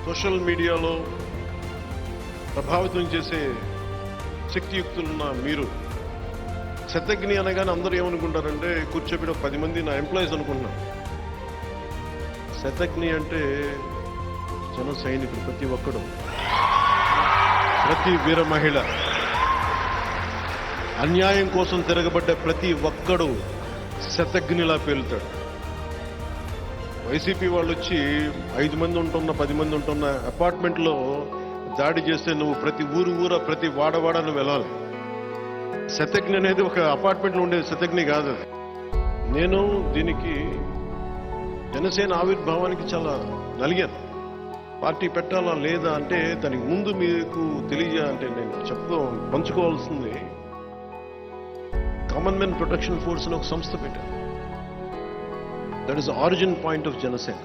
Social మీడియాలో ప్రభావితం చేసే శక్తియుక్తులున్న మీరు శతజ్ఞి అనగానే అందరూ ఏమనుకుంటారంటే కూర్చోబెట్టి 10 మంది నా ఎంప్లాయీస్ అనుకుంటున్నాను. శతజ్ఞి అంటే జన సైనికుడు, ప్రతి ఒక్కడు, ప్రతి వీర మహిళ, అన్యాయం కోసం తిరగబడ్డ ప్రతి ఒక్కడు శతజ్ఞిలా పేలుతాడు. వైసీపీ వాళ్ళు వచ్చి 5 మంది ఉంటున్న 10 మంది ఉంటున్న అపార్ట్మెంట్లో దాడి చేస్తే నువ్వు ప్రతి ఊరు ప్రతి వాడవాడ నువ్వు వెళ్ళాలి. శతజ్ఞి అనేది ఒక అపార్ట్మెంట్లో ఉండే శతజ్ఞి కాదు. నేను దీనికి జనసేన ఆవిర్భావానికి చాలా నలిగాను. పార్టీ పెట్టాలా లేదా అంటే దానికి ముందు మీకు అంటే నేను పంచుకోవాల్సింది, కామన్ మెన్ ప్రొటెక్షన్ ఫోర్స్ అని ఒక సంస్థ పెట్టాను. That is the origin point of Janasena.